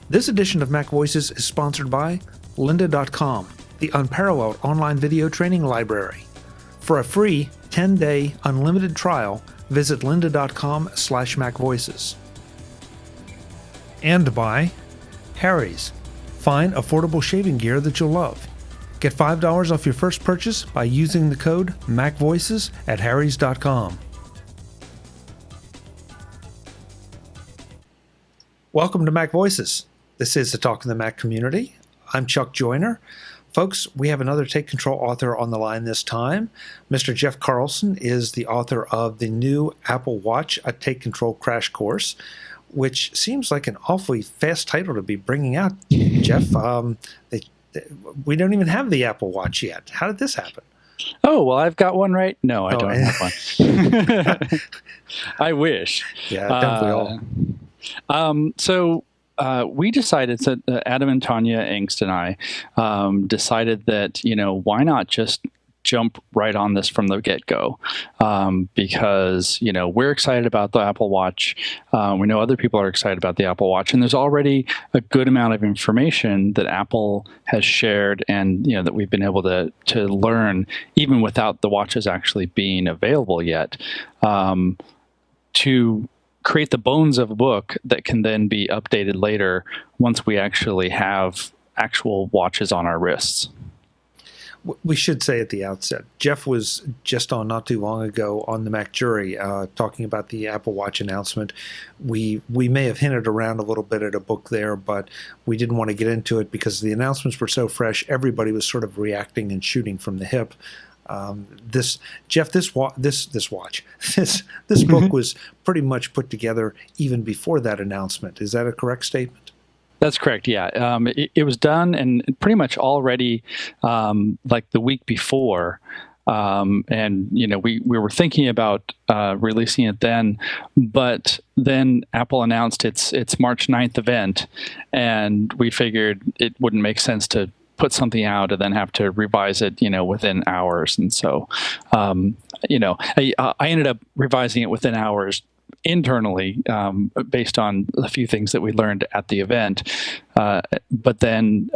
This edition of MacVoices is sponsored by lynda.com, the unparalleled online video training library. For a free 10-day unlimited trial, visit lynda.com/MacVoices. And by Harry's. Find affordable shaving gear that you'll love. Get $5 off your first purchase by using the code MacVoices at harrys.com. Welcome to MacVoices. This is the Talk in the Mac community. I'm Chuck Joyner. Folks, we have another Take Control author on the line this time. Mr. Jeff Carlson is the author of the new Apple Watch, a Take Control Crash Course, which seems like an awfully fast title to be bringing out, Jeff. We don't even have the Apple Watch yet. How did this happen? Oh, well, I've got one, right? No, I don't have one. I wish. Yeah, don't we all? We decided, so Adam and Tanya Engst and I decided that, why not just jump right on this from the get-go? Because, we're excited about the Apple Watch. We know other people are excited about the Apple Watch, and there's already a good amount of information that Apple has shared and, that we've been able to learn even without the watches actually being available yet, to create the bones of a book that can then be updated later once we actually have actual watches on our wrists. We should say at the outset, Jeff was just on not too long ago on the Mac Jury talking about the Apple Watch announcement. We may have hinted around a little bit at a book there, but we didn't want to get into it because the announcements were so fresh. Everybody was sort of reacting and shooting from the hip. This book was pretty much put together even before that announcement. Is that a correct statement? That's correct. Yeah, it was done and pretty much already like the week before, and we were thinking about releasing it then, but then Apple announced its March 9th event, and we figured it wouldn't make sense to put something out and then have to revise it, within hours. And so, I ended up revising it within hours internally, based on a few things that we learned at the event. But then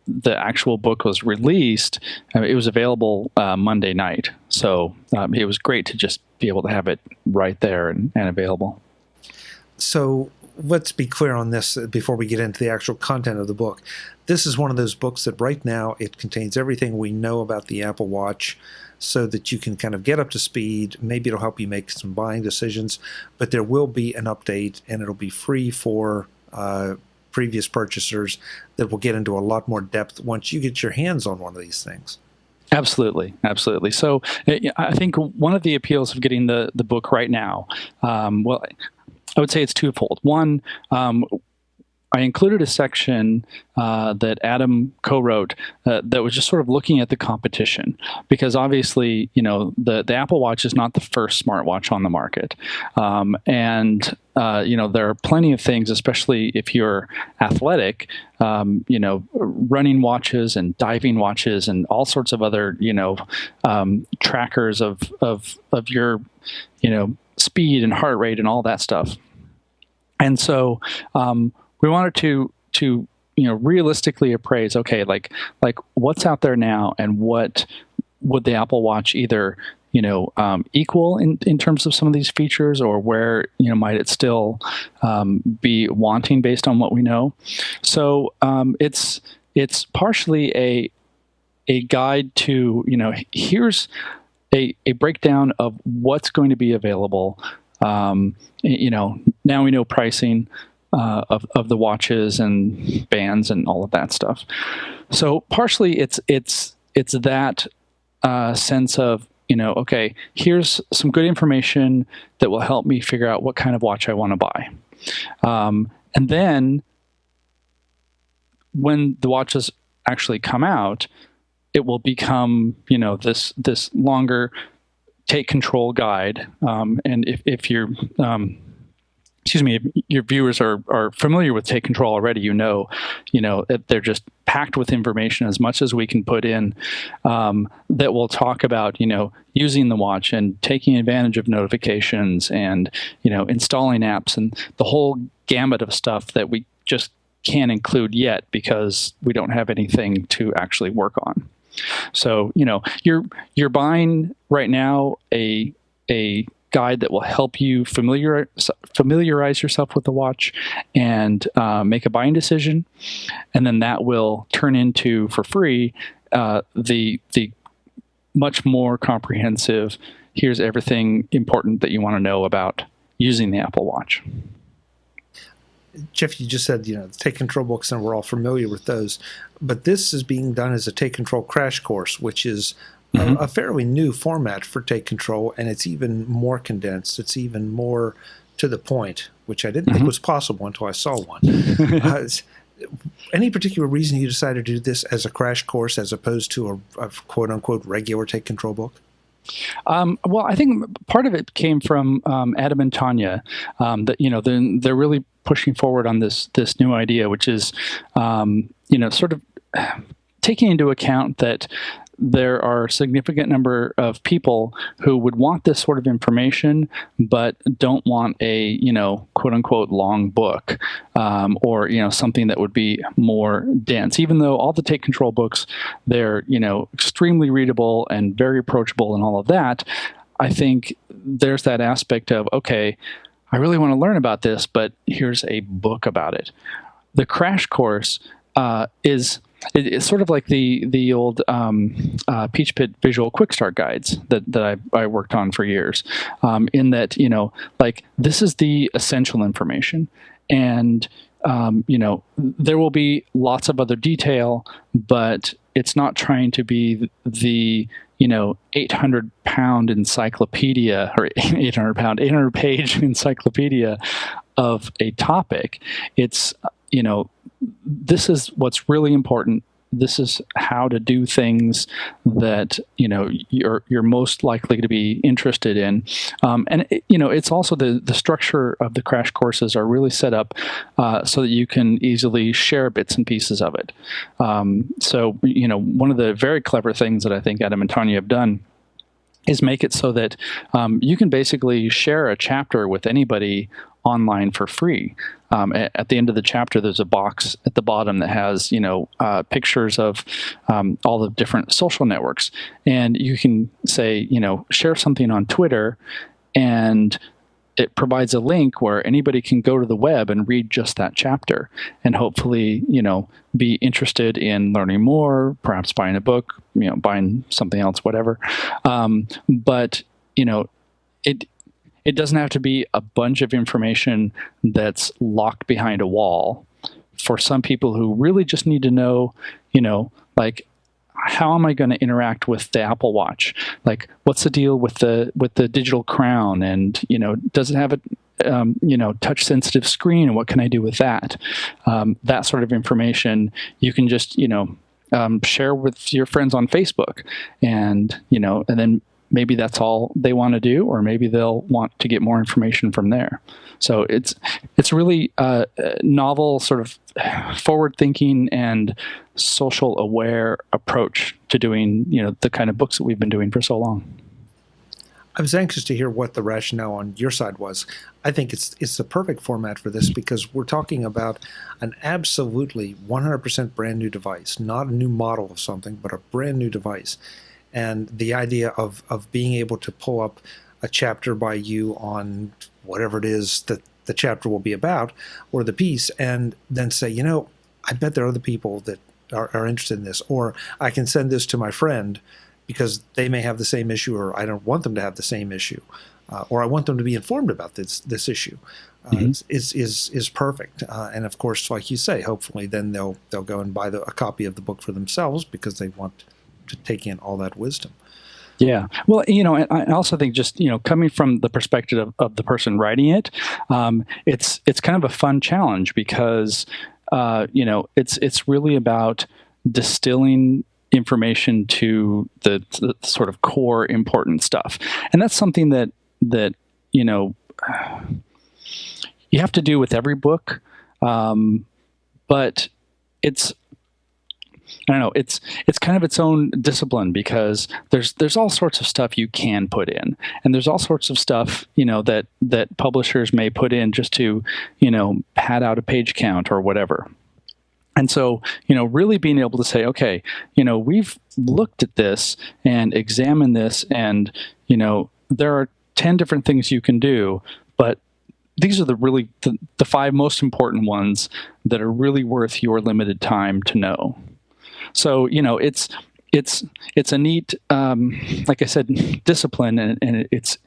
the actual book was released. It was available Monday night. So it was great to just be able to have it right there and available. So let's be clear on this before we get into the actual content of the book. This is one of those books that right now it contains everything we know about the Apple Watch so that you can kind of get up to speed. Maybe it'll help you make some buying decisions, but there will be an update and it'll be free for previous purchasers that will get into a lot more depth once you get your hands on one of these things. Absolutely. Absolutely. So I think one of the appeals of getting the book right now, I would say it's twofold. One, I included a section that Adam co-wrote that was just sort of looking at the competition, because obviously, the Apple Watch is not the first smartwatch on the market. And there are plenty of things, especially if you're athletic, running watches and diving watches and all sorts of other, trackers of your, speed and heart rate and all that stuff. And so, we wanted to realistically appraise, okay, like what's out there now and what would the Apple Watch either equal in terms of some of these features, or where might it still be wanting based on what we know. So it's partially a guide to here's a breakdown of what's going to be available. Now we know pricing of the watches and bands and all of that stuff. So partially it's that sense of, okay, here's some good information that will help me figure out what kind of watch I want to buy. And then when the watches actually come out, it will become, this longer take control guide. And if you're excuse me, if your viewers are familiar with Take Control already, that they're just packed with information, as much as we can put in, that will talk about, using the watch and taking advantage of notifications and, installing apps and the whole gamut of stuff that we just can't include yet because we don't have anything to actually work on. So, you're buying right now a guide that will help you familiarize yourself with the watch and make a buying decision, and then that will turn into, for free, the much more comprehensive, here's everything important that you want to know about using the Apple Watch. Jeff, you just said, the Take Control books, and we're all familiar with those. But this is being done as a Take Control crash course, which is a fairly new format for Take Control, and it's even more condensed. It's even more to the point, which I didn't think was possible until I saw one. Any particular reason you decided to do this as a crash course as opposed to a quote-unquote regular Take Control book? Well, I think part of it came from Adam and Tanya, that they're really pushing forward on this new idea, which is sort of taking into account that there are a significant number of people who would want this sort of information, but don't want a, quote unquote long book, or, something that would be more dense. Even though all the Take Control books, they're, extremely readable and very approachable and all of that, I think there's that aspect of, okay, I really want to learn about this, but here's a book about it. The crash course it's sort of like the old Peach Pit visual quick start guides that I worked on for years, in that, this is the essential information. And, there will be lots of other detail, but it's not trying to be the 800-pound encyclopedia, or 800-page encyclopedia of a topic. It's, this is what's really important. This is how to do things that you're most likely to be interested in, and it's also the structure of the crash courses are really set up so that you can easily share bits and pieces of it. So one of the very clever things that I think Adam and Tanya have done is make it so that you can basically share a chapter with anybody online for free. At the end of the chapter, there's a box at the bottom that has, pictures of all the different social networks. And you can say, share something on Twitter, and it provides a link where anybody can go to the web and read just that chapter and hopefully, be interested in learning more, perhaps buying a book, buying something else, whatever. But, it doesn't have to be a bunch of information that's locked behind a wall. For some people who really just need to know, how am I going to interact with the Apple Watch? Like, what's the deal with the digital crown? And, does it have a touch sensitive screen, and what can I do with that? That sort of information you can just, share with your friends on Facebook, and then maybe that's all they want to do, or maybe they'll want to get more information from there. So it's really a novel, sort of forward-thinking and social-aware approach to doing, the kind of books that we've been doing for so long. I was anxious to hear what the rationale on your side was. I think it's the perfect format for this because we're talking about an absolutely 100% brand new device, not a new model of something, but a brand new device. And the idea of being able to pull up a chapter by you on whatever it is that the chapter will be about, or the piece, and then say, I bet there are other people that are interested in this, or I can send this to my friend because they may have the same issue, or I don't want them to have the same issue, or I want them to be informed about this issue. Is perfect. And of course, like you say, hopefully then they'll go and buy a copy of the book for themselves because they want to take in all that wisdom. Yeah. Well, and I also think just, coming from the perspective of the person writing it, it's kind of a fun challenge because, it's really about distilling information to the sort of core important stuff. And that's something that you have to do with every book, but it's I don't know. It's kind of its own discipline because there's all sorts of stuff you can put in, and there's all sorts of stuff that publishers may put in just to pad out a page count or whatever. And so, really being able to say, okay, we've looked at this and examined this, and there are 10 different things you can do, but these are the 5 most important ones that are really worth your limited time to know. So it's a neat, like I said, discipline, and it's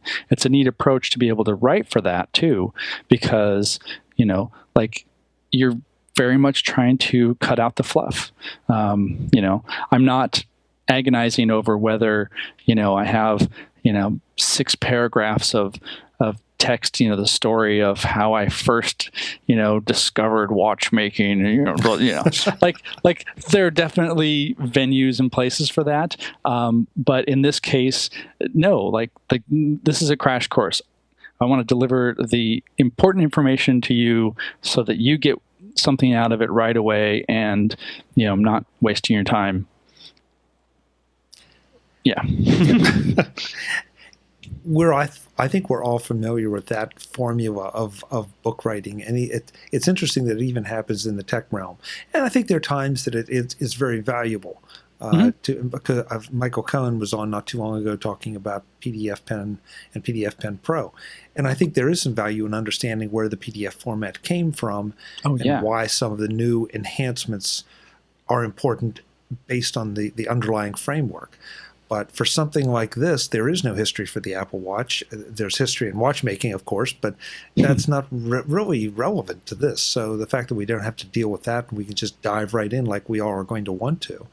a neat approach to be able to write for that too, because like you're very much trying to cut out the fluff. I'm not agonizing over whether I have 6 paragraphs of text, the story of how I first, discovered watchmaking. Like there are definitely venues and places for that. But in this case, no. Like this is a crash course. I want to deliver the important information to you so that you get something out of it right away, and I'm not wasting your time. Yeah. I think we're all familiar with that formula of book writing, and it's interesting that it even happens in the tech realm. And I think there are times that it's very valuable. Because Michael Cohen was on not too long ago talking about PDF Pen and PDF Pen Pro, and I think there is some value in understanding where the PDF format came from and why some of the new enhancements are important based on the underlying framework. But for something like this, there is no history for the Apple Watch. There's history in watchmaking, of course, but that's not really relevant to this. So the fact that we don't have to deal with that and we can just dive right in like we all are going to want to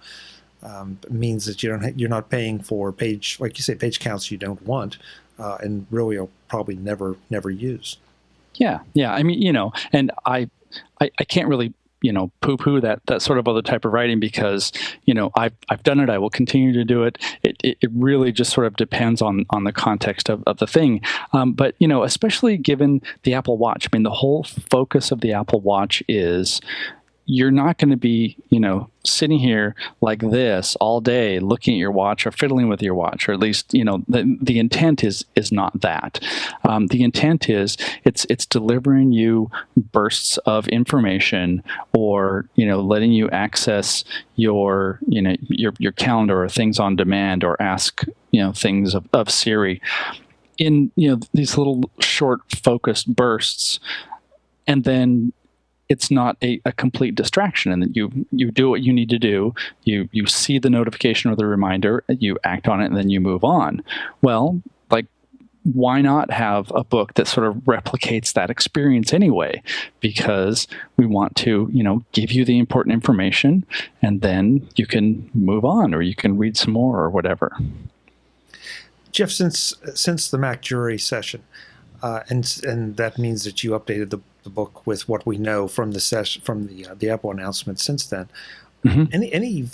means that you're not paying for page counts you don't want, and really will probably never use. Yeah. I mean, and I can't really poo-poo that sort of other type of writing because I've done it. I will continue to do it. It really just sort of depends on the context of the thing. But especially given the Apple Watch, I mean, the whole focus of the Apple Watch is you're not going to be sitting here like this all day looking at your watch or fiddling with your watch, or at least the intent is not that. The intent is it's delivering you bursts of information, or letting you access your your calendar or things on demand, or ask things of Siri in these little short focused bursts, and then it's not a complete distraction, and that you do what you need to do. You see the notification or the reminder, you act on it, and then you move on. Well, like, why not have a book that sort of replicates that experience anyway? Because we want to, give you the important information, and then you can move on, or you can read some more, or whatever. Jeff, since the Mac Jury session, and that means that you updated the book with what we know from the session, from the Apple announcement since then. Mm-hmm.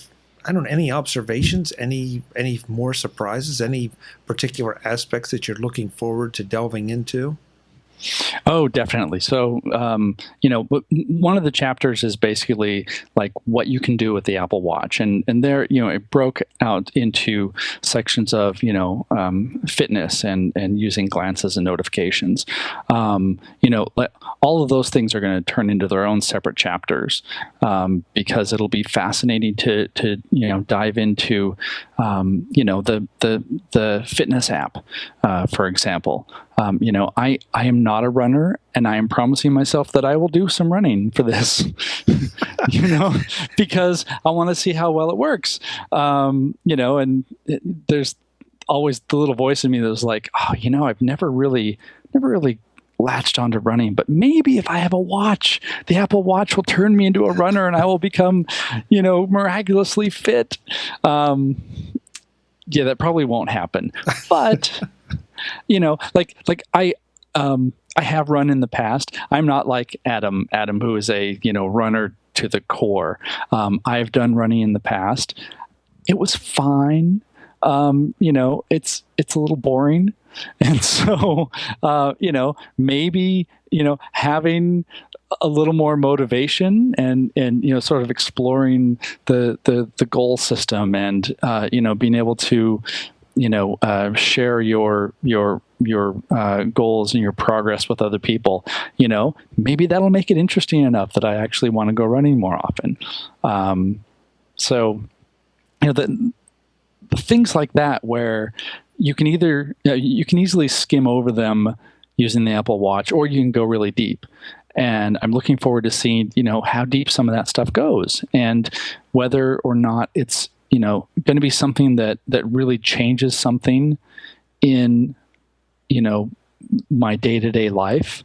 Any observations, any more surprises, any particular aspects that you're looking forward to delving into? Oh, definitely. So, one of the chapters is basically like what you can do with the Apple Watch, and there, it broke out into sections of, fitness and using glances and notifications. All of those things are going to turn into their own separate chapters, because it'll be fascinating to dive into, the fitness app, for example. I am not a runner, and I am promising myself that I will do some running for this, because I want to see how well it works. And there's always the little voice in me that was like, I've never really latched onto running, but maybe if I have a watch, the Apple Watch will turn me into a runner and I will become, miraculously fit. That probably won't happen, but I have run in the past. I'm not like Adam, who is a, runner to the core. I've done running in the past. It was fine. It's a little boring. And so, maybe having a little more motivation and sort of exploring the goal system and being able to share your goals and your progress with other people, maybe that'll make it interesting enough that I actually want to go running more often. So the things like that where you can either you can easily skim over them using the Apple Watch, or you can go really deep. And I'm looking forward to seeing how deep some of that stuff goes, and whether or not it's going to be something that really changes something in my day-to-day life,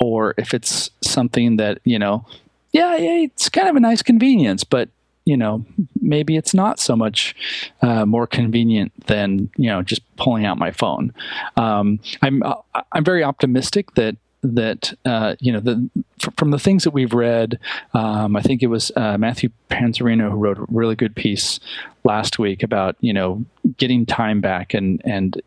or if it's something that it's kind of a nice convenience, but maybe it's not so much more convenient than just pulling out my phone. I'm very optimistic that from the things that we've read, I think it was Matthew Panzarino who wrote a really good piece last week about getting time back and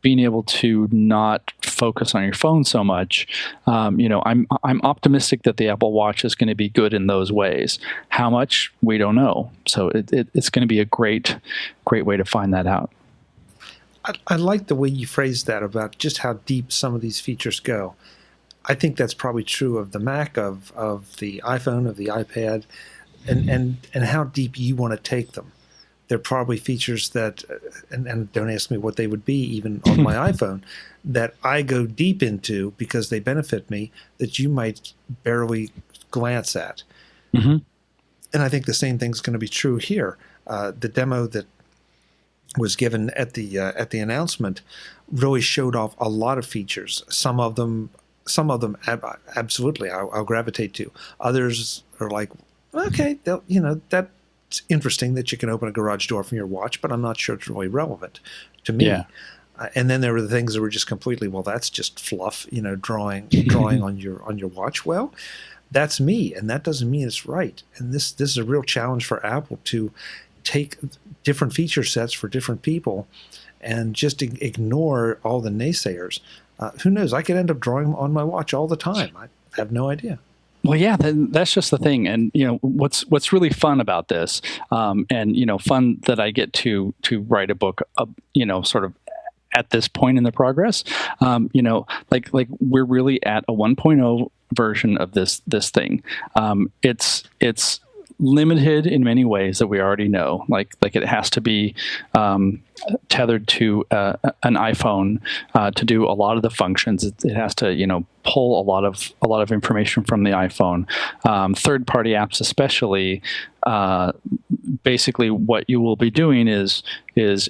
being able to not focus on your phone so much. I'm optimistic that the Apple Watch is going to be good in those ways. How much, we don't know. So it's going to be a great way to find that out. I like the way you phrased that about just how deep some of these features go. I think that's probably true of the Mac, of the iPhone, of the iPad, and how deep you want to take them. There are probably features that, and don't ask me what they would be even on my iPhone, that I go deep into because they benefit me, that you might barely glance at. Mm-hmm. And I think the same thing's going to be true here. The demo that was given at the announcement really showed off a lot of features. Some of them absolutely I'll gravitate to. Others are like, okay, that's interesting that you can open a garage door from your watch, but I'm not sure it's really relevant to me. Yeah. And then there were the things that were just completely, well, that's just fluff, drawing on your watch. Well, that's me, and that doesn't mean it's right. And this is a real challenge for Apple to take different feature sets for different people and just ignore all the naysayers. Who knows? I could end up drawing on my watch all the time. I have no idea. Well, yeah, that's just the thing. And, what's really fun about this, and, fun that I get to write a book, sort of at this point in the progress, like we're really at a 1.0 version of this thing. It's limited in many ways that we already know, like it has to be tethered to an iPhone to do a lot of the functions. It has to pull a lot of information from the iPhone. Third-party apps especially, basically what you will be doing is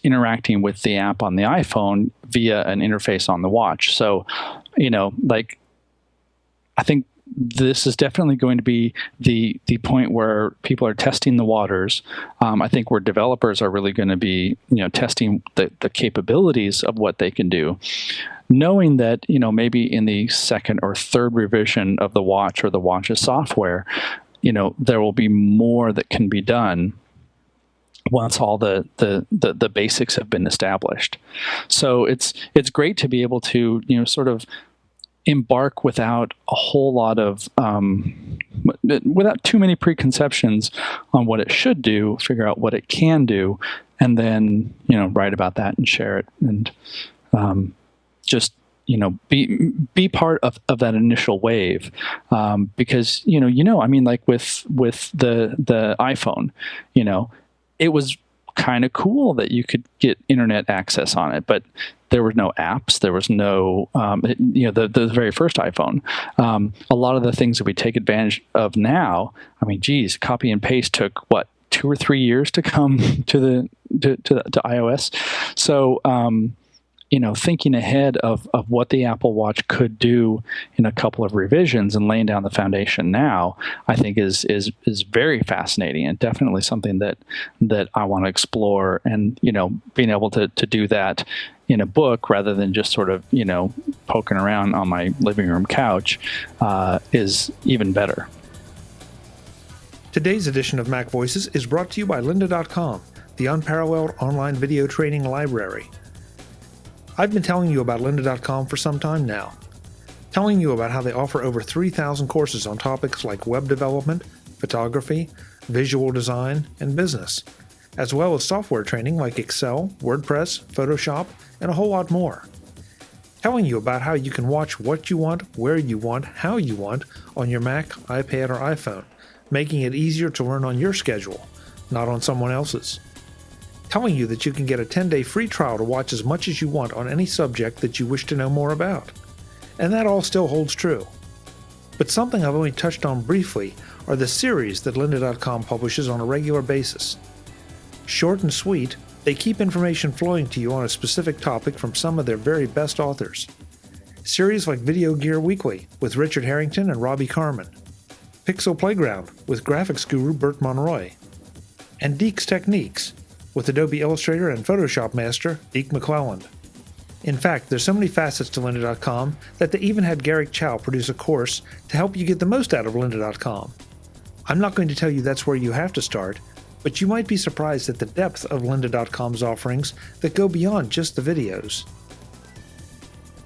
interacting with the app on the iPhone via an interface on the watch. So I think this is definitely going to be the point where people are testing the waters. I think where developers are really going to be, testing the capabilities of what they can do, knowing that, maybe in the second or third revision of the watch or the watch's software, there will be more that can be done once all the basics have been established. So it's great to be able to, sort of embark without a whole lot of without too many preconceptions on what it should do, figure out what it can do, and then write about that and share it, and just be part of that initial wave, because I mean, like with the iPhone, it was kind of cool that you could get internet access on it, but there were no apps. There was no, the very first iPhone. A lot of the things that we take advantage of now, I mean, geez, copy and paste took 2 or 3 years to come to iOS. So, thinking ahead of what the Apple Watch could do in a couple of revisions and laying down the foundation now, I think is very fascinating, and definitely something that I want to explore. And being able to do that in a book rather than just sort of poking around on my living room couch is even better. Today's edition of MacVoices is brought to you by lynda.com, the unparalleled online video training library. I've been telling you about lynda.com for some time now, telling you about how they offer over 3,000 courses on topics like web development, photography, visual design, and business, as well as software training like Excel, WordPress, Photoshop, and a whole lot more. Telling you about how you can watch what you want, where you want, how you want on your Mac, iPad, or iPhone, making it easier to learn on your schedule, not on someone else's. Telling you that you can get a 10-day free trial to watch as much as you want on any subject that you wish to know more about. And that all still holds true. But something I've only touched on briefly are the series that lynda.com publishes on a regular basis. Short and sweet, they keep information flowing to you on a specific topic from some of their very best authors. Series like Video Gear Weekly with Richard Harrington and Robbie Carmen, Pixel Playground with graphics guru Bert Monroy, and Deke's Techniques with Adobe Illustrator and Photoshop master Deke McClelland. In fact, there's so many facets to lynda.com that they even had Garrick Chow produce a course to help you get the most out of lynda.com. I'm not going to tell you that's where you have to start, but you might be surprised at the depth of lynda.com's offerings that go beyond just the videos.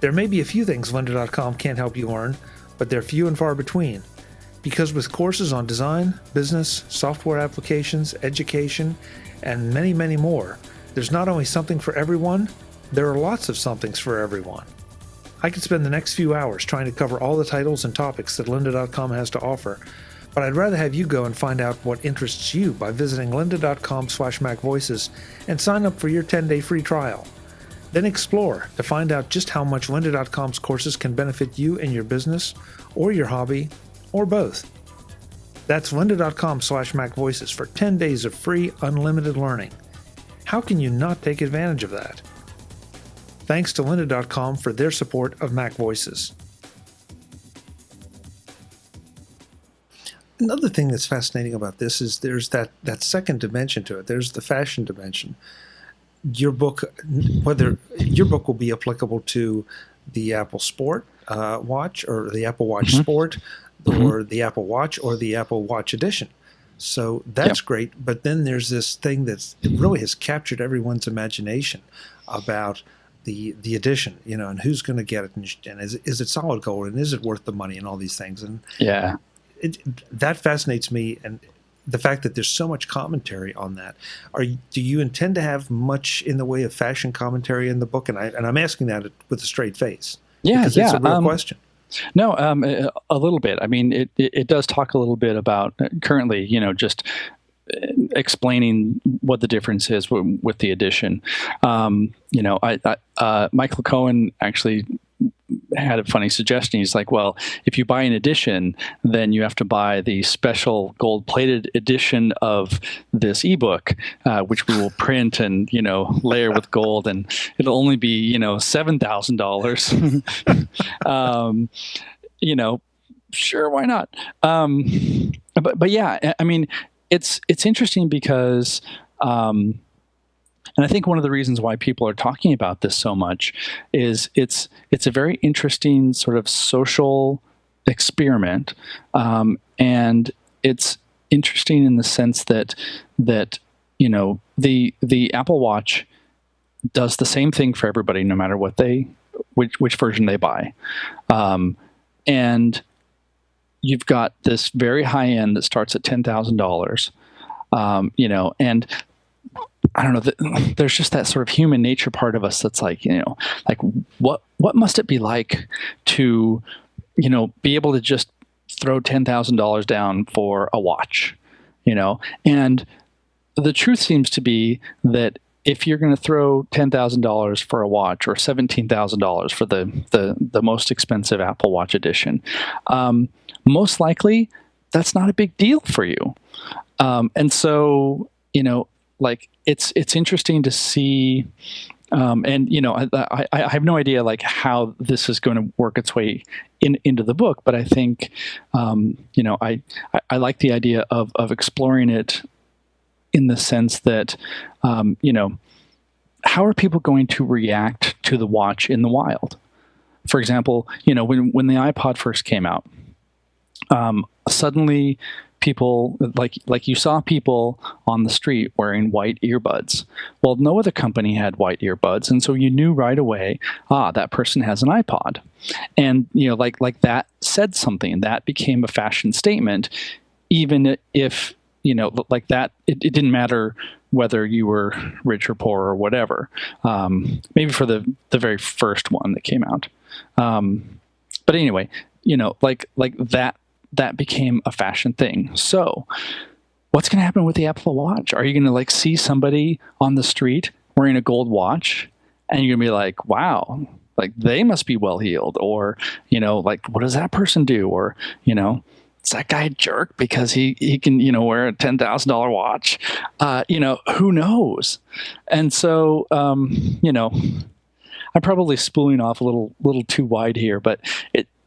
There may be a few things lynda.com can't help you learn, but they're few and far between. Because with courses on design, business, software applications, education, and many, many more, there's not only something for everyone, there are lots of somethings for everyone. I could spend the next few hours trying to cover all the titles and topics that lynda.com has to offer, but I'd rather have you go and find out what interests you by visiting lynda.com/MacVoices and sign up for your 10-day free trial. Then explore to find out just how much lynda.com's courses can benefit you in your business, or your hobby, or both. That's lynda.com/MacVoices for 10 days of free, unlimited learning. How can you not take advantage of that? Thanks to lynda.com for their support of MacVoices. Another thing that's fascinating about this is there's that second dimension to it. There's the fashion dimension. Your book, whether your book will be applicable to the Apple Sport watch, or the Apple Watch Sport, or the Apple Watch, or the Apple Watch Edition. So that's great. But then there's this thing it really has captured everyone's imagination about the edition, and who's going to get it, and is it solid gold, and is it worth the money, and all these things. And that fascinates me, and the fact that there's so much commentary on that. Do you intend to have much in the way of fashion commentary in the book? And I'm asking that with a straight face. Because it's a real question. No, a little bit. I mean, it does talk a little bit about currently, just explaining what the difference is with the edition. Michael Cohen actually had a funny suggestion. He's like, well, if you buy an edition, then you have to buy the special gold-plated edition of this ebook, which we will print and, layer with gold, and it'll only be, $7,000. Sure, why not? But yeah, I mean, it's interesting because, and I think one of the reasons why people are talking about this so much is it's a very interesting sort of social experiment, and it's interesting in the sense that the Apple Watch does the same thing for everybody, no matter which version they buy, and you've got this very high end that starts at $10,000, and I don't know, there's just that sort of human nature part of us that's like, what must it be like to, be able to just throw $10,000 down for a watch, And the truth seems to be that if you're going to throw $10,000 for a watch, or $17,000 for the most expensive Apple Watch edition, most likely that's not a big deal for you. And so, it's interesting to see, and I have no idea how this is going to work its way into the book, but I think I like the idea of exploring it in the sense that how are people going to react to the watch in the wild? For example, when the iPod first came out, suddenly people like you saw people on the street wearing white earbuds. Well, no other company had white earbuds, and so you knew right away, that person has an iPod. And like that said something. That became a fashion statement, even if like that it didn't matter whether you were rich or poor or whatever. Maybe for the very first one that came out. But anyway, like that became a fashion thing. So what's going to happen with the Apple Watch? Are you going to like see somebody on the street wearing a gold watch and you're going to be like, wow, like they must be well heeled, or, like, what does that person do? Or, is that guy a jerk because he can, wear a $10,000 watch? Who knows? And so, I'm probably spooling off a little too wide here, but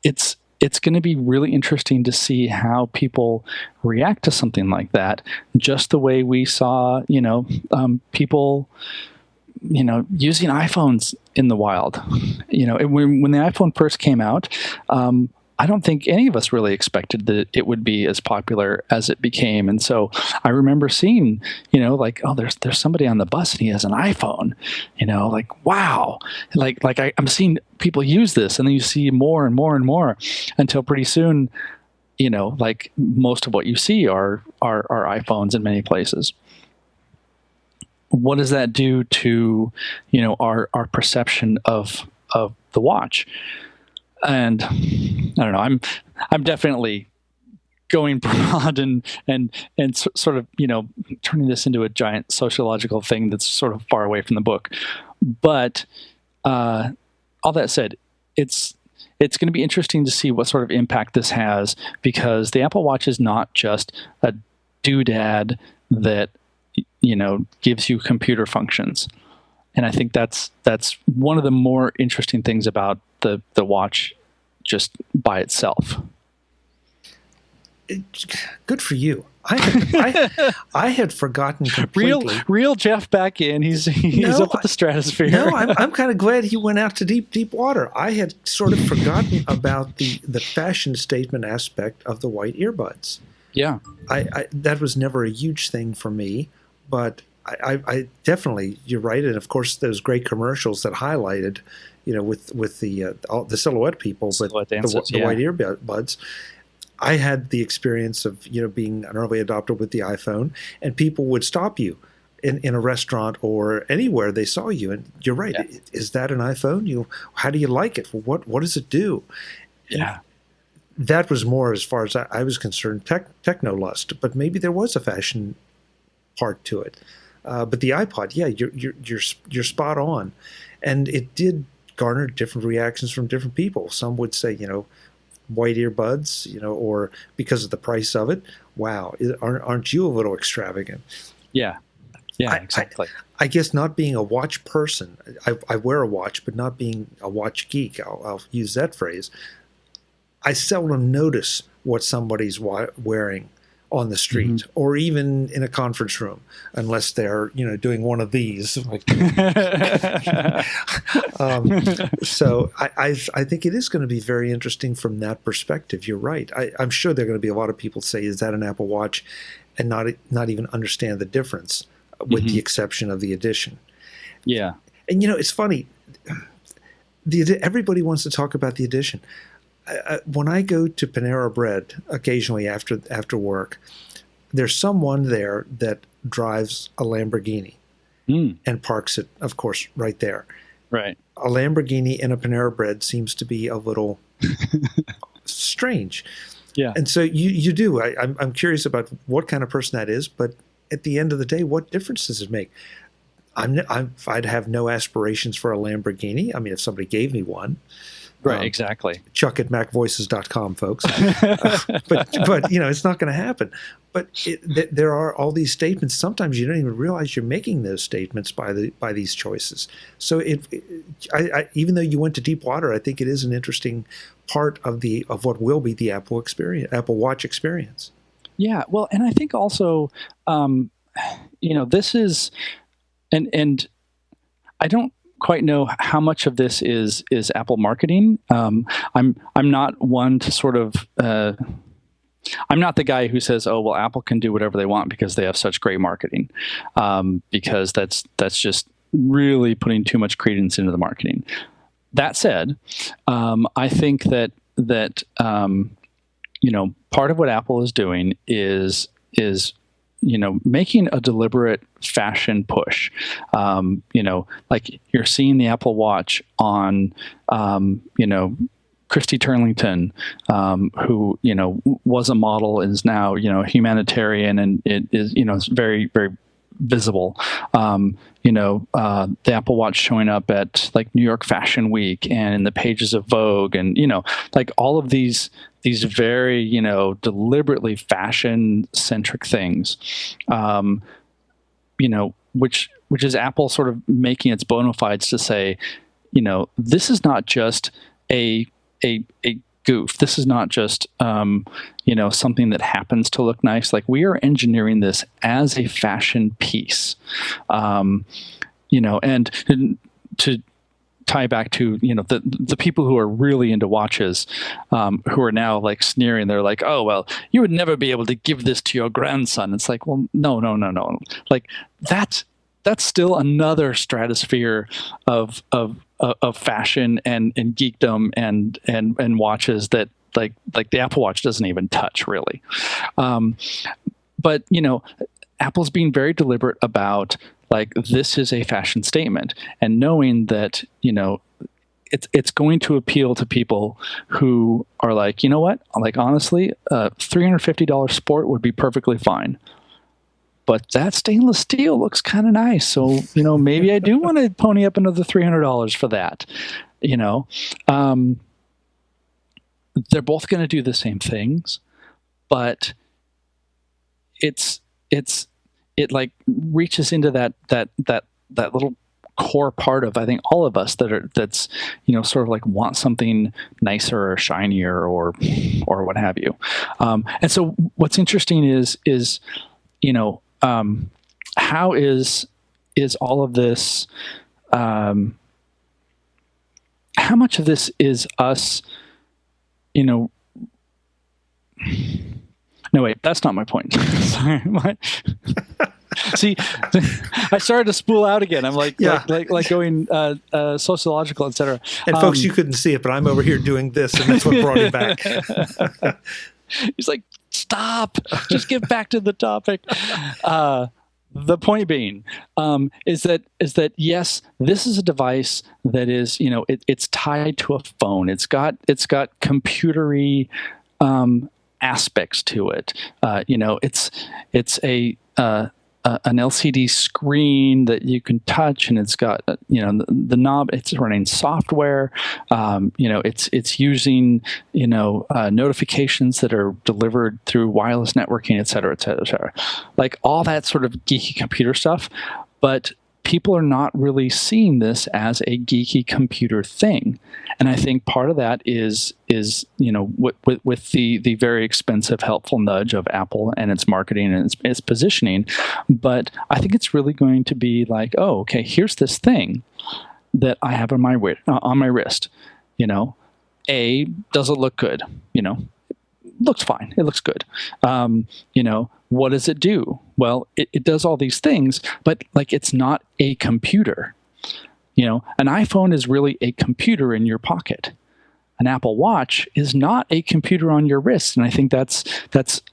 it's going to be really interesting to see how people react to something like that. Just the way we saw, people, using iPhones in the wild. When the iPhone first came out, I don't think any of us really expected that it would be as popular as it became. And so I remember seeing, like, oh, there's somebody on the bus and he has an iPhone, like, wow. Like I'm seeing people use this, and then you see more and more and more until pretty soon, like most of what you see are iPhones in many places. What does that do to, our perception of the watch? And I don't know, I'm definitely going broad and sort of, turning this into a giant sociological thing that's sort of far away from the book. But all that said, it's going to be interesting to see what sort of impact this has, because the Apple Watch is not just a doodad that, gives you computer functions. And I think that's one of the more interesting things about the watch just by itself. Good for you. I had forgotten completely. Real Jeff back in. He's up at the stratosphere. No, I'm kind of glad he went out to deep water. I had sort of forgotten about the fashion statement aspect of the white earbuds. Yeah, I that was never a huge thing for me, but I definitely, you're right. And of course, those great commercials that highlighted, with the silhouette people, silhouette but dances, the white earbuds. I had the experience of, being an early adopter with the iPhone, and people would stop you in a restaurant or anywhere they saw you. And you're right. Yeah. Is that an iPhone? How do you like it? What does it do? Yeah. That was more, as far as I was concerned, techno lust, but maybe there was a fashion part to it. But the iPod, yeah, you're spot on, and it did garner different reactions from different people. Some would say, white earbuds, or because of the price of it, wow, aren't you a little extravagant? Yeah, exactly. I guess not being a watch person, I wear a watch, but not being a watch geek, I'll use that phrase. I seldom notice what somebody's wearing on the street, or even in a conference room, unless they're doing one of these. So I think it is going to be very interesting from that perspective. You're right. I'm sure there are going to be a lot of people say, "Is that an Apple Watch?" and not even understand the difference, with the exception of the edition. Yeah, and it's funny. Everybody wants to talk about the edition. When I go to Panera Bread occasionally after work, there's someone there that drives a Lamborghini and parks it, of course, right there. Right. A Lamborghini in a Panera Bread seems to be a little strange. Yeah. And so you do. I'm curious about what kind of person that is, but at the end of the day, what difference does it make? I'd have no aspirations for a Lamborghini. I mean, if somebody gave me one. Right, exactly. Chuck at MacVoices.com, folks. But it's not going to happen. But there are all these statements. Sometimes you don't even realize you're making those statements by these choices. So even though you went to deep water, I think it is an interesting part of what will be the Apple Watch experience. Yeah, well, and I think also, this is, and I don't quite know how much of this is Apple marketing. I'm not one to sort of I'm not the guy who says, "Oh, well, Apple can do whatever they want because they have such great marketing," because that's just really putting too much credence into the marketing. That said, I think that part of what Apple is doing is making a deliberate fashion push. Like you're seeing the Apple Watch on, Christy Turlington, who was a model, is now humanitarian, and it is it's very, very visible. The Apple Watch showing up at like New York Fashion Week and in the pages of Vogue, and like all of these very deliberately fashion centric things, which is Apple sort of making its bona fides to say, this is not just a goof. This is not just something that happens to look nice. Like, we are engineering this as a fashion piece, and to tie back to the people who are really into watches, who are now like sneering. They're like, "Oh, well, you would never be able to give this to your grandson." It's like, well, no. Like that's still another stratosphere of fashion and geekdom and watches that like the Apple Watch doesn't even touch, really. But Apple's being very deliberate about, like, this is a fashion statement, and knowing that it's going to appeal to people who are like, you know what, like, honestly, $350 Sport would be perfectly fine. But that stainless steel looks kind of nice. So, maybe I do want to pony up another $300 for that. They're both going to do the same things, but it like reaches into that little core part of, I think, all of us that's sort of like want something nicer or shinier or what have you. And so what's interesting is how is all of this, how much of this is us, no, wait, that's not my point. Sorry. See, I started to spool out again. I'm like going sociological, etc. And folks, you couldn't see it, but I'm over here doing this, and that's what brought him back. He's like, stop, just get back to the topic. The point being is that yes, this is a device that is it's tied to a phone. It's got computery aspects to it. It's an LCD screen that you can touch, and it's got the knob. It's running software. It's using notifications that are delivered through wireless networking, et cetera, et cetera, et cetera. Like all that sort of geeky computer stuff. But people are not really seeing this as a geeky computer thing, and I think part of that is with the very expensive helpful nudge of Apple and its marketing and its positioning. But I think it's really going to be like, oh, okay, here's this thing that I have on my wrist. Does it look good? Looks fine. It looks good. What does it do? Well, it does all these things, but like, it's not a computer. An iPhone is really a computer in your pocket. An Apple Watch is not a computer on your wrist. And I think that's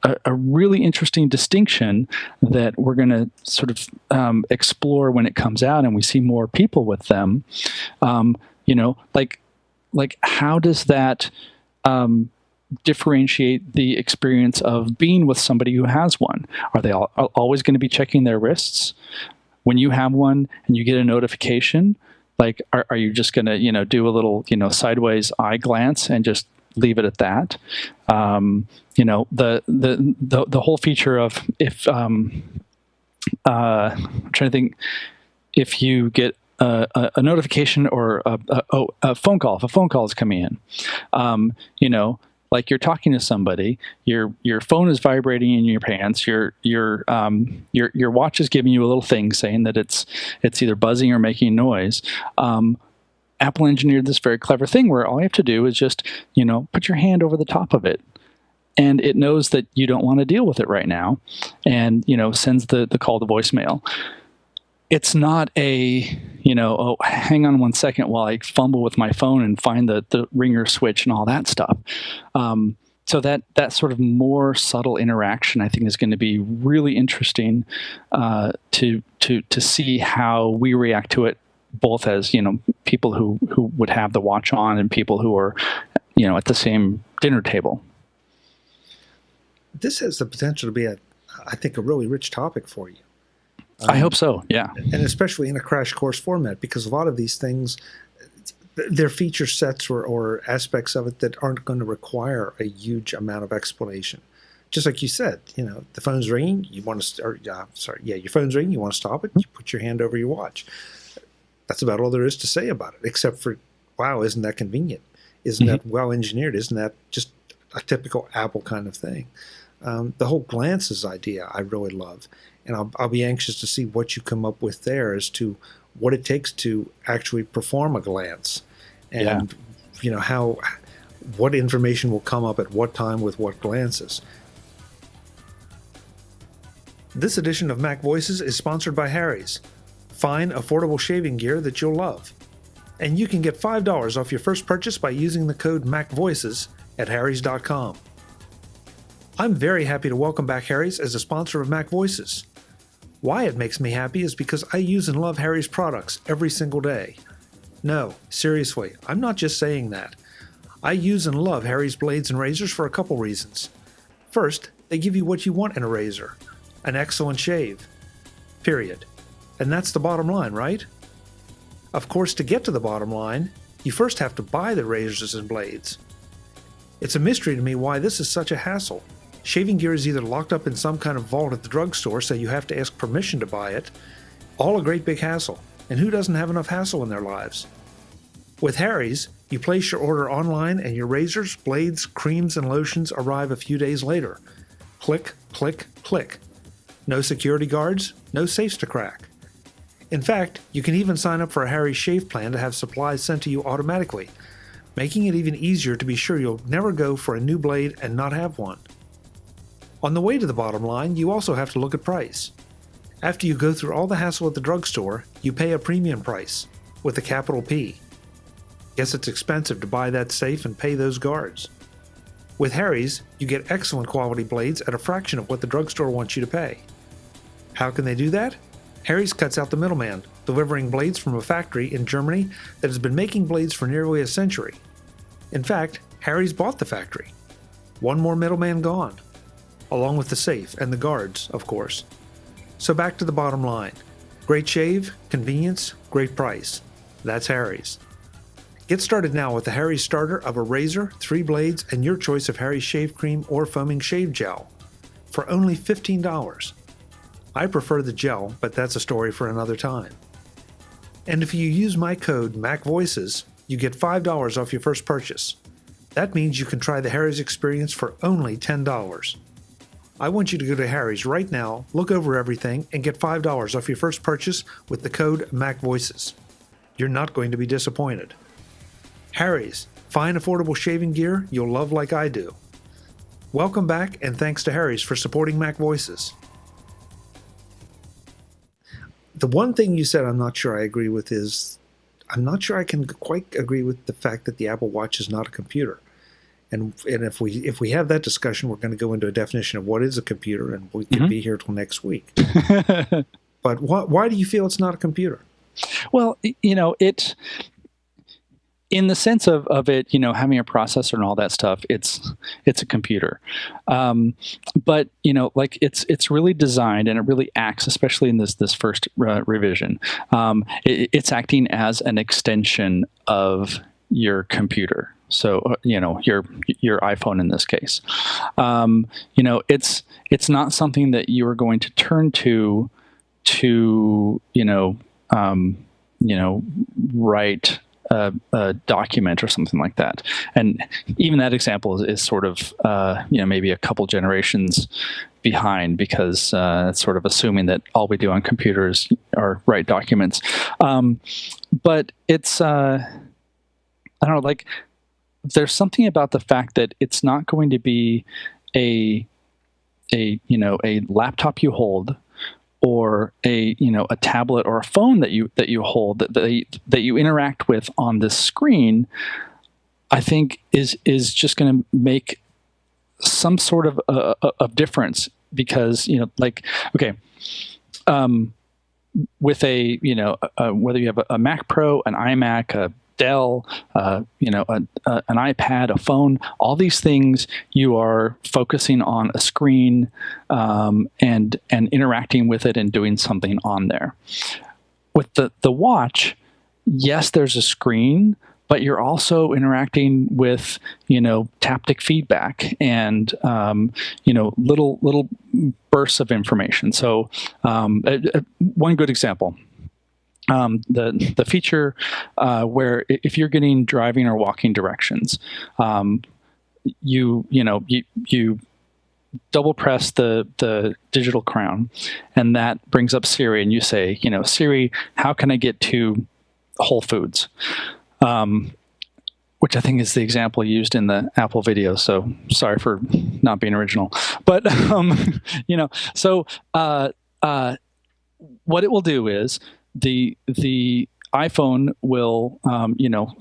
a really interesting distinction that we're going to sort of explore when it comes out and we see more people with them. Like how does that differentiate the experience of being with somebody who has one? Are they always going to be checking their wrists? When you have one and you get a notification, like, are you just going to, do a little, sideways eye glance and just leave it at that? The whole feature of if, I'm trying to think, if you get a notification or a phone call, if a phone call is coming in, like you're talking to somebody, your phone is vibrating in your pants, your watch is giving you a little thing saying that it's either buzzing or making noise. Apple engineered this very clever thing where all you have to do is just, put your hand over the top of it, and it knows that you don't want to deal with it right now, and sends the call to voicemail. It's not a oh, hang on 1 second while I fumble with my phone and find the ringer switch and all that stuff. So that sort of more subtle interaction, I think, is going to be really interesting to see how we react to it, both as people who would have the watch on and people who are at the same dinner table. This has the potential to be I think, a really rich topic for you. I hope so, yeah. And especially in a crash course format, because a lot of these things, they're feature sets or aspects of it that aren't going to require a huge amount of explanation. Just like you said, the phone's ringing, you want to, your phone's ringing, you want to stop it, you put your hand over your watch. That's about all there is to say about it, except for, wow, isn't that convenient? Isn't that well engineered? Isn't that just a typical Apple kind of thing? The whole glances idea I really love, and I'll be anxious to see what you come up with there as to what it takes to actually perform a glance, and what information will come up at what time with what glances. This edition of MacVoices is sponsored by Harry's. Fine, affordable shaving gear that you'll love. And you can get $5 off your first purchase by using the code MacVoices at harrys.com. I'm very happy to welcome back Harry's as a sponsor of MacVoices. Why it makes me happy is because I use and love Harry's products every single day. No, seriously, I'm not just saying that. I use and love Harry's blades and razors for a couple reasons. First, they give you what you want in a razor, an excellent shave. Period. And that's the bottom line, right? Of course, to get to the bottom line, you first have to buy the razors and blades. It's a mystery to me why this is such a hassle. Shaving gear is either locked up in some kind of vault at the drugstore, so you have to ask permission to buy it. All a great big hassle. And who doesn't have enough hassle in their lives? With Harry's, you place your order online and your razors, blades, creams, and lotions arrive a few days later. Click, click, click. No security guards, no safes to crack. In fact, you can even sign up for a Harry's shave plan to have supplies sent to you automatically, making it even easier to be sure you'll never go for a new blade and not have one. On the way to the bottom line, you also have to look at price. After you go through all the hassle at the drugstore, you pay a premium price, with a capital P. Guess it's expensive to buy that safe and pay those guards. With Harry's, you get excellent quality blades at a fraction of what the drugstore wants you to pay. How can they do that? Harry's cuts out the middleman, delivering blades from a factory in Germany that has been making blades for nearly a century. In fact, Harry's bought the factory. One more middleman gone. Along with the safe and the guards, of course. So back to the bottom line. Great shave, convenience, great price. That's Harry's. Get started now with the Harry's starter of a razor, 3 blades, and your choice of Harry's shave cream or foaming shave gel for only $15. I prefer the gel, but that's a story for another time. And if you use my code MacVoices, you get $5 off your first purchase. That means you can try the Harry's experience for only $10. I want you to go to Harry's right now, look over everything, and get $5 off your first purchase with the code MacVoices. You're not going to be disappointed. Harry's, fine affordable shaving gear you'll love like I do. Welcome back, and thanks to Harry's for supporting MacVoices. The one thing you said I'm not sure I agree with is, I'm not sure I can quite agree with the fact that the Apple Watch is not a computer. And if we have that discussion, we're going to go into a definition of what is a computer, and we could be here till next week. But why do you feel it's not a computer? Well, it, in the sense of it, having a processor and all that stuff, it's a computer. But it's really designed, and it really acts, especially in this first revision. It's acting as an extension of your computer. So your iPhone in this case. It's not something that you are going to turn to write a document or something like that. And even that example is sort of maybe a couple generations behind, because it's sort of assuming that all we do on computers are write documents. But it's I don't know, there's something about the fact that it's not going to be a a laptop you hold, or a tablet or a phone that you hold, that you interact with on this screen, I think is just going to make some sort of difference, because okay, with whether you have a Mac Pro, an iMac, a Dell, an iPad, a phone, all these things, you are focusing on a screen, and interacting with it and doing something on there. With the watch, yes, there's a screen, but you're also interacting with taptic feedback and little bursts of information. So one good example. The feature where if you're getting driving or walking directions, you double press the digital crown, and that brings up Siri, and you say, Siri, how can I get to Whole Foods? Which I think is the example used in the Apple video. So sorry for not being original, but so what it will do is the iPhone will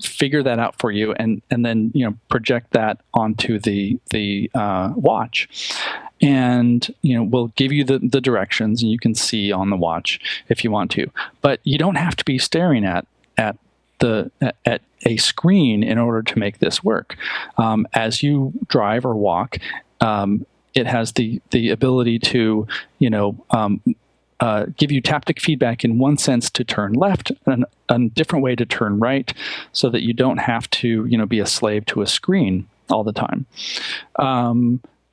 figure that out for you, and then project that onto the watch, and we'll give you the directions, and you can see on the watch if you want to, but you don't have to be staring at a screen in order to make this work. As you drive or walk, it has the ability to give you taptic feedback in one sense to turn left, and a different way to turn right, so that you don't have to be a slave to a screen all the time.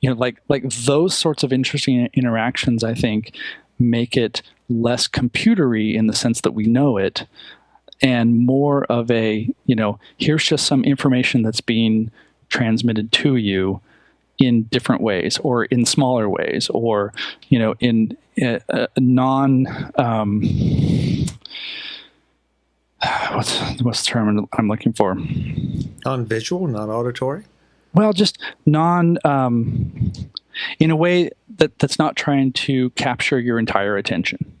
Like those sorts of interesting interactions, I think, make it less computery in the sense that we know it, and more of a, here's just some information that's being transmitted to you in different ways, or in smaller ways, or, in non, what's the term I'm looking for? Non-visual, non-auditory? Well, just non, in a way that's not trying to capture your entire attention.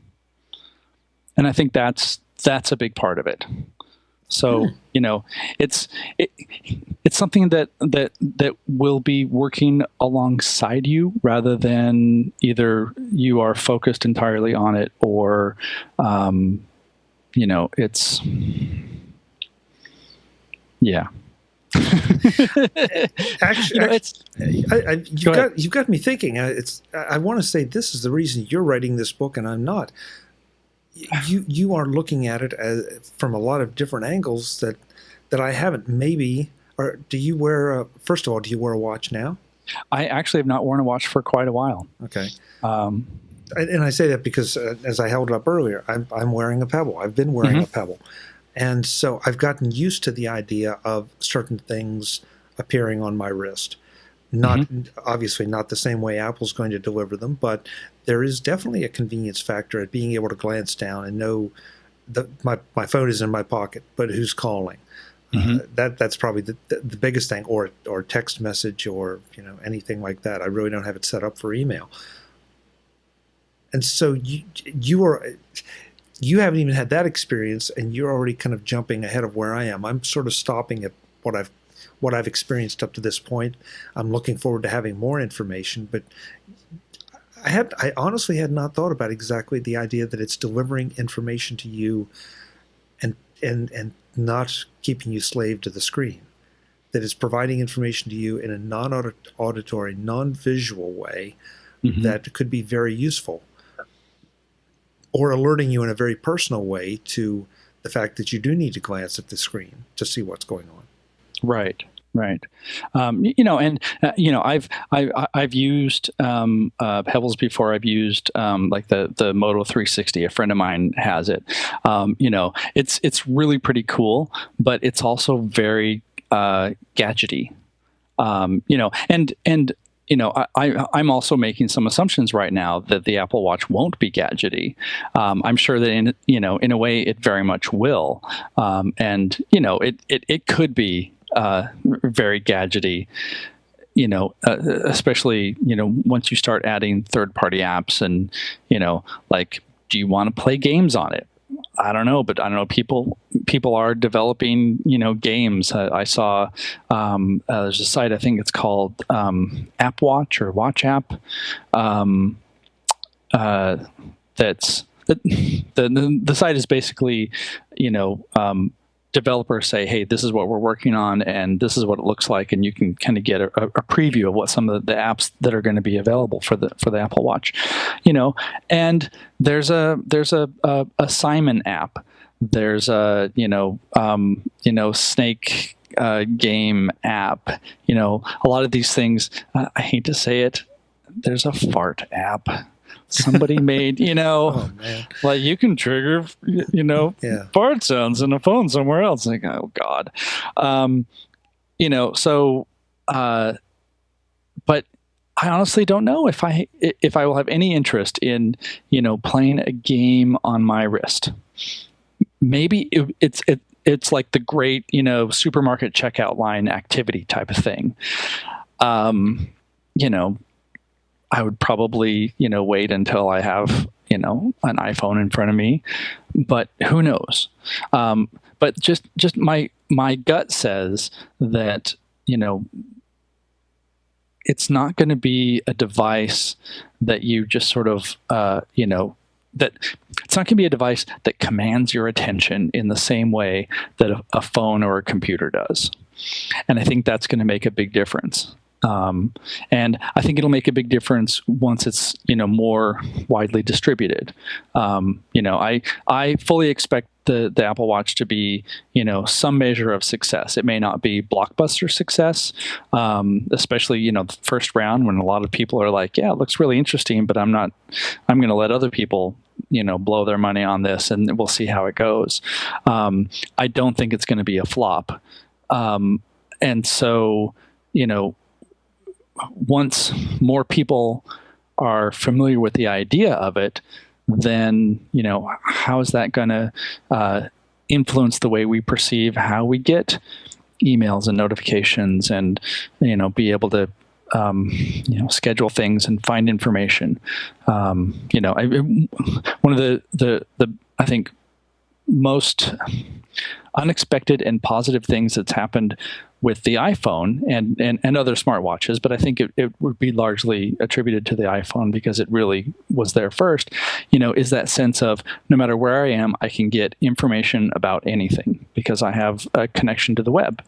And I think that's a big part of it. So, it's something that will be working alongside you, rather than either you are focused entirely on it, or, it's, yeah. Actually, you've got me thinking. I want to say this is the reason you're writing this book and I'm not. You are looking at it from a lot of different angles that I haven't. Maybe, or do you wear first of all, do you wear a watch now? I actually have not worn a watch for quite a while. Okay. And I say that because as I held it up earlier, I'm wearing a Pebble. I've been wearing a Pebble. And so I've gotten used to the idea of certain things appearing on my wrist. Not obviously not the same way Apple's going to deliver them, but there is definitely a convenience factor at being able to glance down and know that my phone is in my pocket, but who's calling. That's probably the biggest thing, or text message, or anything like that. I really don't have it set up for email. And so you haven't even had that experience, and you're already kind of jumping ahead of where I am. I'm sort of stopping at what I've experienced up to this point. I'm looking forward to having more information, but I honestly had not thought about exactly the idea that it's delivering information to you and not keeping you slave to the screen. That it's providing information to you in a non-auditory, non-visual way that could be very useful, or alerting you in a very personal way to the fact that you do need to glance at the screen to see what's going on. Right. And I've used Pebbles before. I've used like the Moto 360. A friend of mine has it. It's really pretty cool, but it's also very gadgety. I'm also making some assumptions right now that the Apple Watch won't be gadgety. I'm sure that in a way it very much will, and it could be very gadgety. especially, once you start adding third-party apps and, like, do you want to play games on it? I don't know, but I don't know. People are developing, games. I saw there's a site, I think it's called App Watch or Watch App. That's the site is basically, developers say, hey, this is what we're working on, and this is what it looks like, and you can kind of get a preview of what some of the apps that are going to be available for the Apple Watch, And there's a Simon app. There's a snake game app. A lot of these things. I hate to say it. There's a fart app. Somebody made, Oh, man. like you can trigger, fart sounds in a phone somewhere else. Like, oh God, but I honestly don't know if I will have any interest in, playing a game on my wrist. Maybe it's like the great, supermarket checkout line activity type of thing. I would probably, wait until I have, an iPhone in front of me, but who knows? But just my gut says that, it's not going to be a device that you just sort of, that it's not going to be a device that commands your attention in the same way that a phone or a computer does. And I think that's going to make a big difference. And I think it'll make a big difference once it's, more widely distributed. I fully expect the Apple Watch to be, some measure of success. It may not be blockbuster success, especially, the first round when a lot of people are like, yeah, it looks really interesting, but I'm going to let other people, blow their money on this and we'll see how it goes. I don't think it's going to be a flop. And so, once more people are familiar with the idea of it, then, how is that going to influence the way we perceive how we get emails and notifications and, be able to, schedule things and find information. One of the I think most unexpected and positive things that's happened with the iPhone and other smartwatches, but I think it would be largely attributed to the iPhone because it really was there first, is that sense of no matter where I am, I can get information about anything because I have a connection to the web.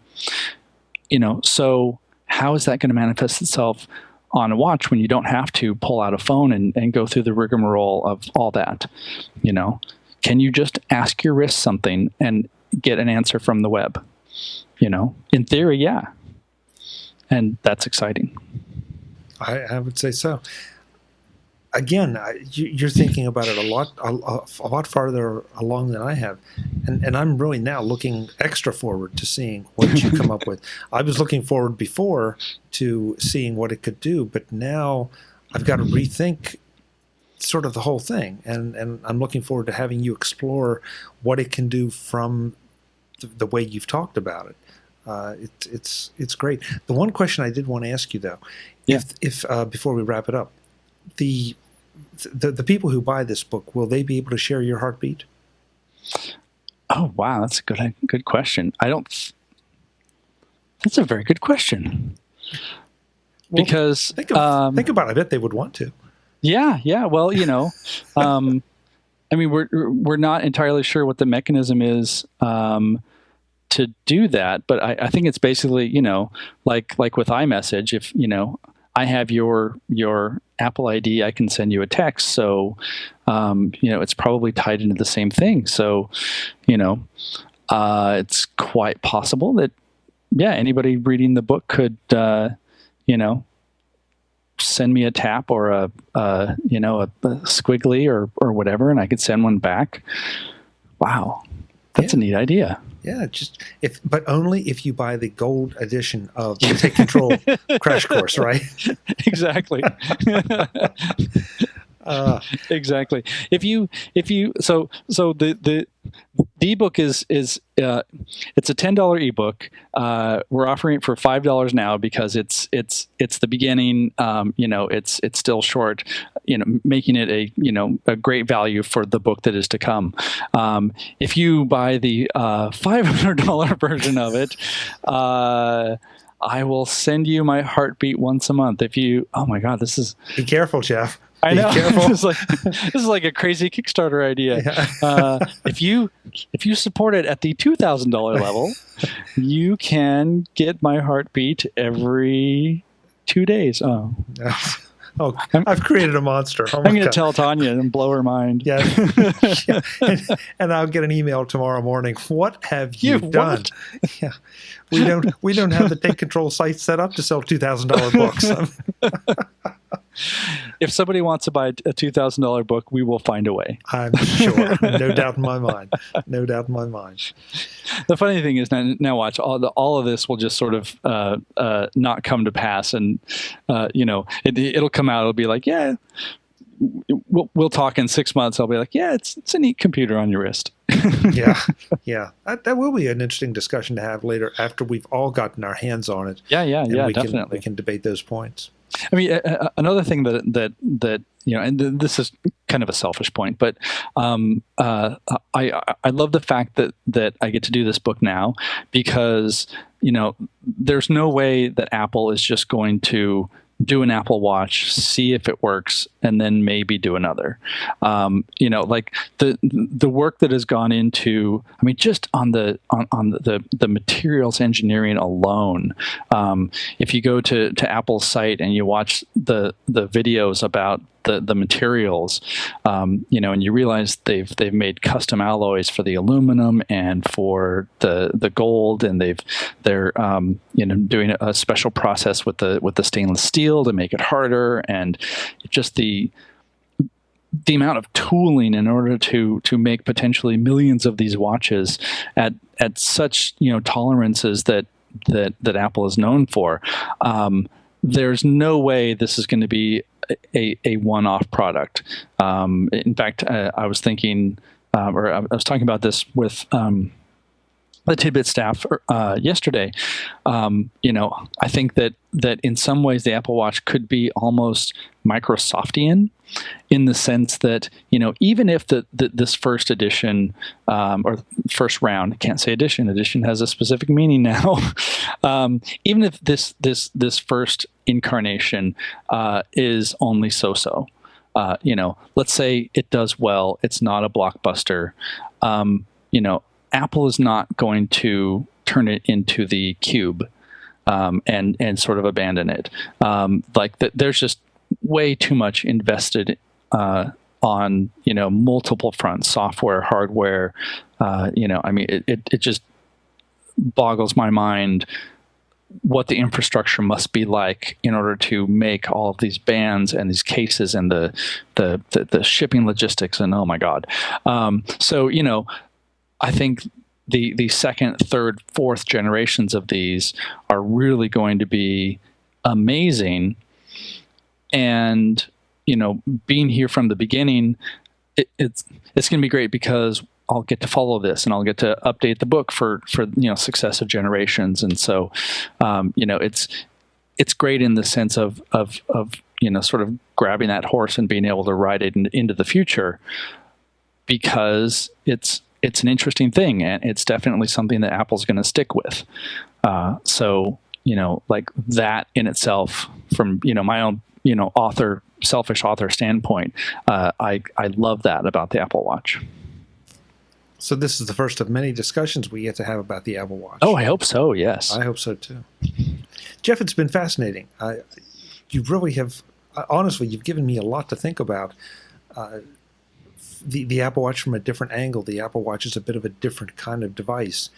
So how is that going to manifest itself on a watch when you don't have to pull out a phone and go through the rigmarole of all that? Can you just ask your wrist something and get an answer from the web? In theory, yeah. And that's exciting. I would say so. Again, you're thinking about it a lot farther along than I have. And I'm really now looking extra forward to seeing what you come up with. I was looking forward before to seeing what it could do, but now I've got to rethink sort of the whole thing. And I'm looking forward to having you explore what it can do from the way you've talked about it. It's great. The one question I did want to ask you though, if before we wrap it up, the people who buy this book, will they be able to share your heartbeat? Oh wow, that's a good question. That's a very good question. Well, because think about it. I bet they would want to. Yeah. Well, I mean, we're not entirely sure what the mechanism is to do that, but I think it's basically, like with iMessage, if I have your Apple ID, I can send you a text. So, it's probably tied into the same thing. So, it's quite possible that, anybody reading the book could, send me a tap or a squiggly or whatever, and I could send one back. Wow. That's a neat idea. Yeah, but only if you buy the gold edition of the Take Control Crash Course, right? Exactly. Exactly. So the ebook is it's a $10 ebook. We're offering it for $5 now because it's the beginning. It's still short. Making it a great value for the book that is to come. If you buy the $500 version of it, I will send you my heartbeat once a month. Oh my God, this is. Be careful, Jeff. I know. Be careful. This is like a crazy Kickstarter idea. Yeah. If you support it at the $2,000 level, you can get my heartbeat every 2 days. Oh. Oh, I've created a monster. Oh, I'm going to tell Tanya and blow her mind. Yeah. Yeah. And I'll get an email tomorrow morning. What have you done? What? Yeah. We don't have the Take Control site set up to sell $2,000 books. If somebody wants to buy a $2,000 book, we will find a way. I'm sure. No doubt in my mind. No doubt in my mind. The funny thing is now watch, all of this will just sort of not come to pass, and it'll come out. It'll be like, yeah, we'll talk in 6 months. I'll be like, yeah, it's a neat computer on your wrist. Yeah. That will be an interesting discussion to have later after we've all gotten our hands on it. Yeah, definitely. We can debate those points. I mean, another thing that and this is kind of a selfish point, but I love the fact that I get to do this book now because there's no way that Apple is just going to do an Apple Watch, see if it works, and then maybe do another. Like the work that has gone into, I mean, just on the materials engineering alone. If you go to Apple's site and you watch the videos about the materials, and you realize they've made custom alloys for the aluminum and for the gold, and they're doing a special process with the stainless steel to make it harder, and just the amount of tooling in order to make potentially millions of these watches at such tolerances that Apple is known for. There's no way this is going to be a one-off product. In fact, I was thinking, or I was talking about this with the Tidbit staff yesterday. I think that in some ways the Apple Watch could be almost Microsoftian, in the sense that even if this first edition or first round, I can't say edition has a specific meaning now. Even if this first incarnation is only so-so, let's say it does well, it's not a blockbuster. Apple is not going to turn it into the Cube and sort of abandon it. There's just way too much invested on multiple fronts, software, hardware. It just boggles my mind what the infrastructure must be like in order to make all of these bands and these cases and the shipping logistics, and oh my God. I think the second, third, fourth generations of these are really going to be amazing. And, being here from the beginning, it's going to be great because I'll get to follow this and I'll get to update the book for successive generations. And so, it's great in the sense of sort of grabbing that horse and being able to ride it into the future, because it's an interesting thing, and it's definitely something that Apple's going to stick with. Like that in itself, from my own selfish author standpoint, I love that about the Apple Watch. So this is the first of many discussions we get to have about the Apple Watch. Oh, I hope so. Yes, I hope so too. Jeff, it's been fascinating. You really have, honestly, you've given me a lot to think about. The Apple Watch from a different angle. The Apple Watch is a bit of a different kind of device,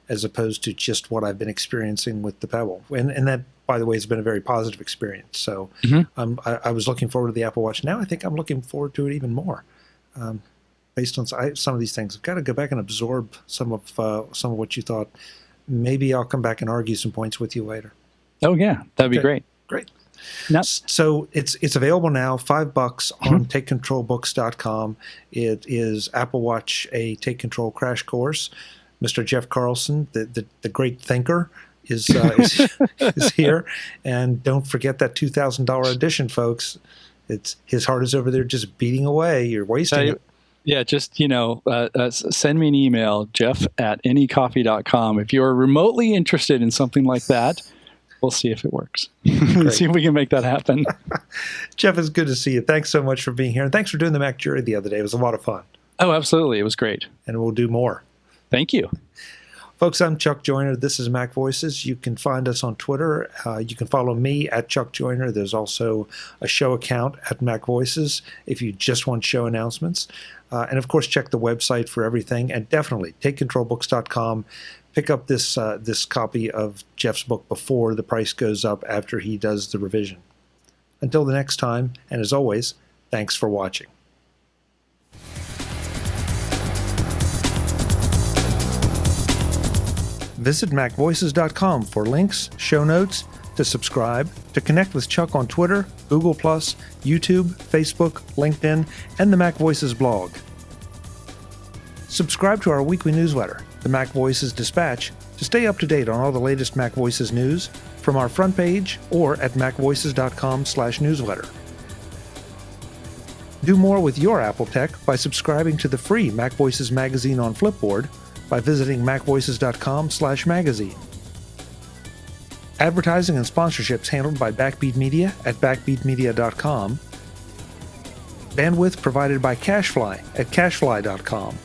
as opposed to just what I've been experiencing with the Pebble. And that, by the way, has been a very positive experience. So I was looking forward to the Apple Watch. Now I think I'm looking forward to it even more, based on some of these things. I've got to go back and absorb some of what you thought. Maybe I'll come back and argue some points with you later. Oh, yeah. That'd be great. Great. No. So it's available now, $5 on TakeControlBooks.com. It is Apple Watch, a Take Control crash course. Mr. Jeff Carlson, the great thinker, is here. And don't forget that $2,000 edition, folks. His heart is over there just beating away. You're wasting it. Yeah, just, send me an email, jeff@anycoffee.com. If you're remotely interested in something like that, we'll see if it works. See if we can make that happen. Jeff, it's good to see you. Thanks so much for being here. And thanks for doing the Mac Jury the other day. It was a lot of fun. Oh, absolutely. It was great. And we'll do more. Thank you. Folks, I'm Chuck Joyner. This is Mac Voices. You can find us on Twitter. You can follow me at Chuck Joyner. There's also a show account at Mac Voices if you just want show announcements. And of course, check the website for everything. And definitely, TakeControlBooks.com. Pick up this copy of Jeff's book before the price goes up after he does the revision. Until the next time, and as always, thanks for watching. Visit MacVoices.com for links, show notes, to subscribe, to connect with Chuck on Twitter, Google+, YouTube, Facebook, LinkedIn, and the Mac Voices blog. Subscribe to our weekly newsletter, the Mac Voices Dispatch, to stay up to date on all the latest Mac Voices news from our front page or at macvoices.com/newsletter. Do more with your Apple tech by subscribing to the free Mac Voices magazine on Flipboard by visiting macvoices.com/magazine. Advertising and sponsorships handled by Backbeat Media at backbeatmedia.com. Bandwidth provided by CacheFly at cachefly.com.